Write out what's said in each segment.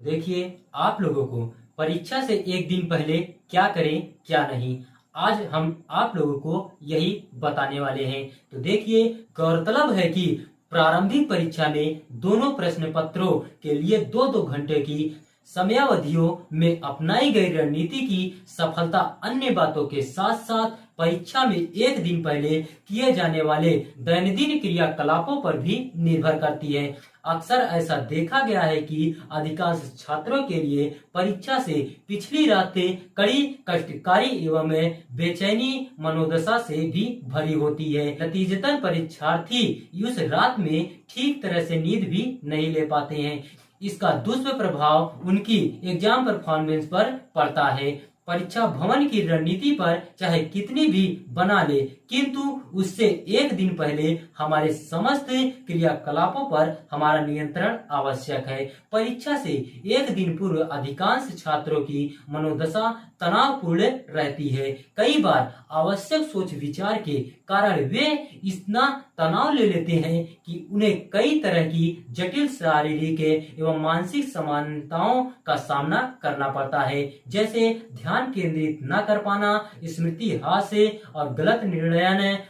देखिए, आप लोगों को परीक्षा से एक दिन पहले क्या करें क्या नहीं, आज हम आप लोगों को यही बताने वाले हैं। तो देखिए, गौरतलब है कि प्रारंभिक परीक्षा में दोनों प्रश्न पत्रों के लिए दो दो घंटे की समयावधियों में अपनाई गई रणनीति की सफलता अन्य बातों के साथ साथ परीक्षा में एक दिन पहले किए जाने वाले दैनंदिन क्रियाकलापों पर भी निर्भर करती है। अक्सर ऐसा देखा गया है कि अधिकांश छात्रों के लिए परीक्षा से पिछली रातें कड़ी कष्टकारी एवं बेचैनी मनोदशा से भी भरी होती है। नतीजतन परीक्षार्थी उस रात में ठीक तरह से नींद भी नहीं ले पाते हैं। इसका दुष्प्रभाव उनकी एग्जाम परफॉर्मेंस पर पड़ता है। परीक्षा भवन की रणनीति पर चाहे कितनी भी बना ले, किंतु उससे एक दिन पहले हमारे समस्त क्रियाकलापों पर हमारा नियंत्रण आवश्यक है। परीक्षा से एक दिन पूर्व अधिकांश छात्रों की मनोदशा तनावपूर्ण रहती है। कई बार आवश्यक सोच विचार के कारण वे इतना तनाव ले लेते हैं कि उन्हें कई तरह की जटिल शारीरिक एवं मानसिक समानताओं का सामना करना पड़ता है, जैसे ध्यान केंद्रित न कर पाना, स्मृति हास्य और गलत निर्णय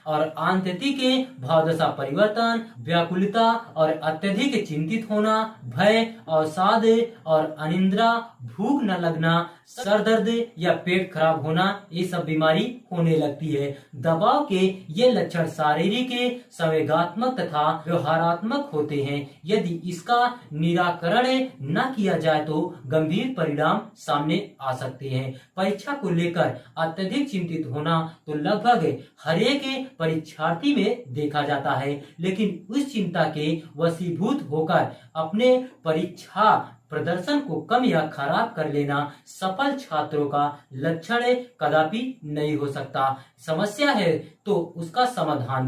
और आंतरिक भावदशा परिवर्तन, व्याकुलता और अत्यधिक चिंतित होना, भय, अवसाद और अनिद्रा, भूख न लगना, सर दर्द या पेट खराब होना, ये सब बीमारी होने लगती है। दबाव के ये लक्षण शारीरिक, संवेगात्मक तथा व्यवहारात्मक होते हैं। यदि इसका निराकरण न किया जाए तो गंभीर परिणाम सामने आ सकते हैं। परीक्षा को लेकर अत्यधिक चिंतित होना तो लगभग हर एक परीक्षार्थी में देखा जाता है, लेकिन उस चिंता के वशीभूत होकर अपने परीक्षा प्रदर्शन को कम या खराब कर लेना सफल छात्रों का लक्षण कदापि नहीं हो सकता। समस्या है तो उसका समाधान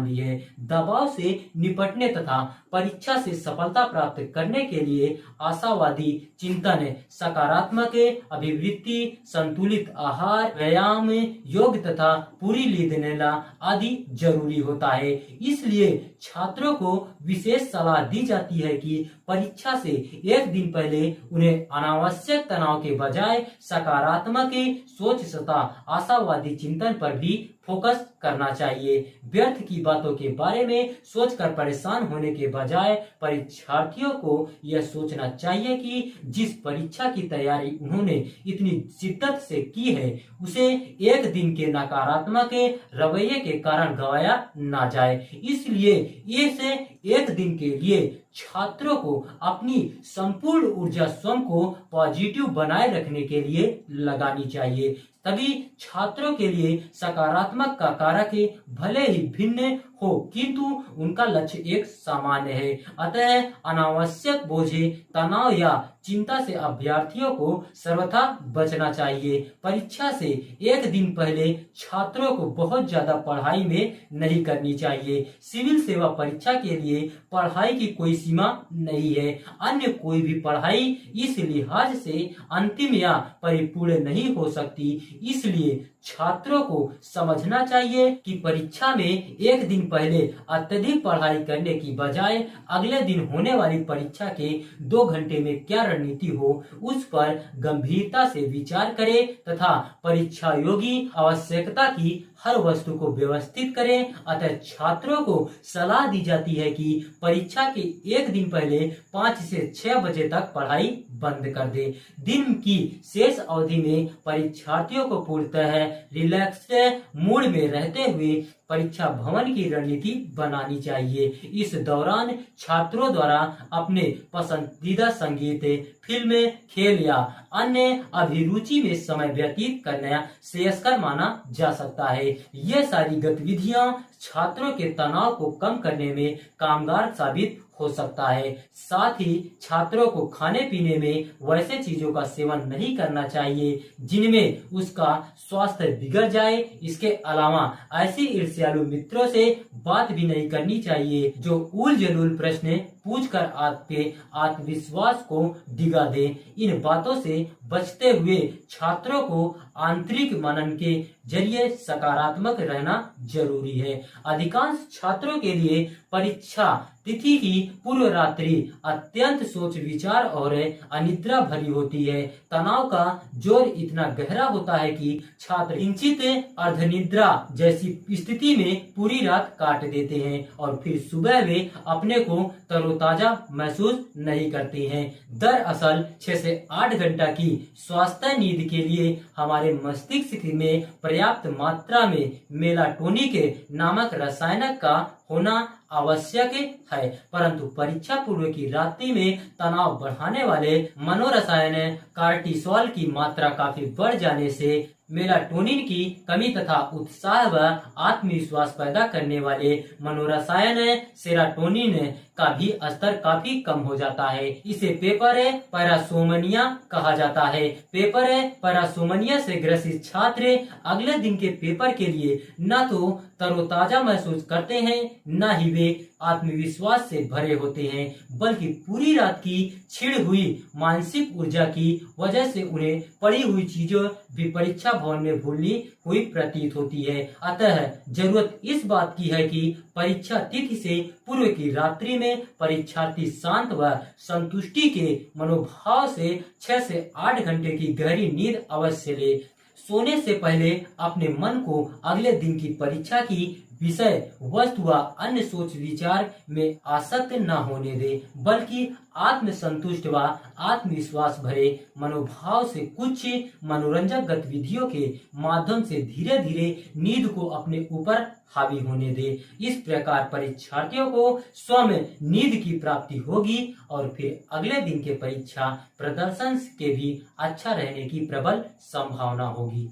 भी है। दबाव से निपटने तथा परीक्षा से सफलता प्राप्त करने के लिए आशावादी चिंतन, सकारात्मक अभिवृत्ति, संतुलित आहार, व्यायाम, योग तथा पूरी नींद लेना आदि जरूरी होता है। इसलिए छात्रों को विशेष सलाह दी जाती है कि परीक्षा से एक दिन पहले उन्हें अनावश्यक तनाव के बजाय सकारात्मक सोच तथा आशावादी चिंतन पर भी फोकस करना चाहिए। व्यर्थ की बातों के बारे में सोचकर परेशान होने के बजाय परीक्षार्थियों को यह सोचना चाहिए कि जिस परीक्षा की तैयारी उन्होंने इतनी शिद्दत से की है, उसे एक दिन के नकारात्मक रवैये के कारण गवाया ना जाए। इसलिए इसे एक दिन के लिए छात्रों को अपनी संपूर्ण ऊर्जा स्वयं को पॉजिटिव बनाए रखने के लिए लगानी चाहिए। तभी छात्रों के लिए सकारात्मक का कारक भले ही भिन्न हो, किंतु उनका लक्ष्य एक सामान्य है। अतः अनावश्यक बोझे, तनाव या चिंता से अभ्यर्थियों को सर्वथा बचना चाहिए। परीक्षा से एक दिन पहले छात्रों को बहुत ज्यादा पढ़ाई में नहीं करनी चाहिए। सिविल सेवा परीक्षा के लिए पढ़ाई की कोई सीमा नहीं है। अन्य कोई भी पढ़ाई इस लिहाज से अंतिम या परिपूर्ण नहीं हो सकती। इसलिए छात्रों को समझना चाहिए कि परीक्षा में एक दिन पहले अत्यधिक पढ़ाई करने की बजाय अगले दिन होने वाली परीक्षा के 2 घंटे में क्या रणनीति हो, उस पर गंभीरता से विचार करे तथा परीक्षा योगी आवश्यकता की हर वस्तु को व्यवस्थित करें। अतः छात्रों को सलाह दी जाती है कि परीक्षा के एक दिन पहले 5 से 6 बजे तक पढ़ाई बंद कर दे। दिन की शेष अवधि में परीक्षार्थियों को पूर्णतः रिलैक्स्ड मूड में रहते हुए परीक्षा भवन की रणनीति बनानी चाहिए। इस दौरान छात्रों द्वारा अपने पसंदीदा संगीत, फिल्म, खेल या अन्य अभिरुचि में समय व्यतीत करना श्रेयस्कर माना जा सकता है। ये सारी गतिविधियां छात्रों के तनाव को कम करने में कामगार साबित हो सकता है। साथ ही छात्रों को खाने पीने में वैसे चीजों का सेवन नहीं करना चाहिए जिनमें उसका स्वास्थ्य बिगड़ जाए। इसके अलावा ऐसी ईर्ष्यालु मित्रों से बात भी नहीं करनी चाहिए जो उल जलूल प्रश्न पूछकर आपके आत्मविश्वास को डिगा दे। इन बातों से बचते हुए छात्रों को आंतरिक मनन के जरिए सकारात्मक रहना जरूरी है। अधिकांश छात्रों के लिए परीक्षा तिथि की पूर्व रात्रि अत्यंत सोच विचार और अनिद्रा भरी होती है। तनाव का जोर इतना गहरा होता है कि छात्र किंचित अर्धनिद्रा जैसी स्थिति में पूरी रात काट देते हैं और फिर सुबह वे अपने को तरोताजा महसूस नहीं करते हैं। दरअसल 6 से 8 घंटा की स्वास्थ्य नींद के लिए हमारे मस्तिष्क में पर्याप्त मात्रा में मेलाटोनिन नामक रसायन का होना आवश्यक है, परंतु परीक्षा पूर्व की रात्रि में तनाव बढ़ाने वाले मनोरसायन कार्टिसोल की मात्रा काफी बढ़ जाने से मेलाटोनिन की कमी तथा उत्साह व आत्मविश्वास पैदा करने वाले मनोरसायन सेरोटोनिन का भी स्तर काफी कम हो जाता है। इसे पेपर पैरासोमनिया कहा जाता है। पेपर पैरासोमनिया से ग्रसित छात्र अगले दिन के पेपर के लिए न तो तरोताजा महसूस करते हैं, न ही वे आत्मविश्वास से भरे होते हैं, बल्कि पूरी रात की छिड़ हुई मानसिक ऊर्जा की वजह से उन्हें पड़ी हुई चीजों भी परीक्षा भवन में भूलनी हुई प्रतीत होती है। अतः जरूरत इस बात की है कि परीक्षा तिथि से पूर्व की रात्रि में परीक्षार्थी शांत व संतुष्टि के मनोभाव से 6 से 8 घंटे की गहरी नींद अवश्य ले। सोने से पहले अपने मन को अगले दिन की परीक्षा की विषय वस्तु व अन्य सोच विचार में आसक्त न होने दे, बल्कि आत्मसंतुष्ट व आत्मविश्वास भरे मनोभाव से कुछ मनोरंजक गतिविधियों के माध्यम से धीरे धीरे नींद को अपने ऊपर हावी होने दे। इस प्रकार परीक्षार्थियों को स्वयं नींद की प्राप्ति होगी और फिर अगले दिन के परीक्षा प्रदर्शन के भी अच्छा रहने की प्रबल संभावना होगी।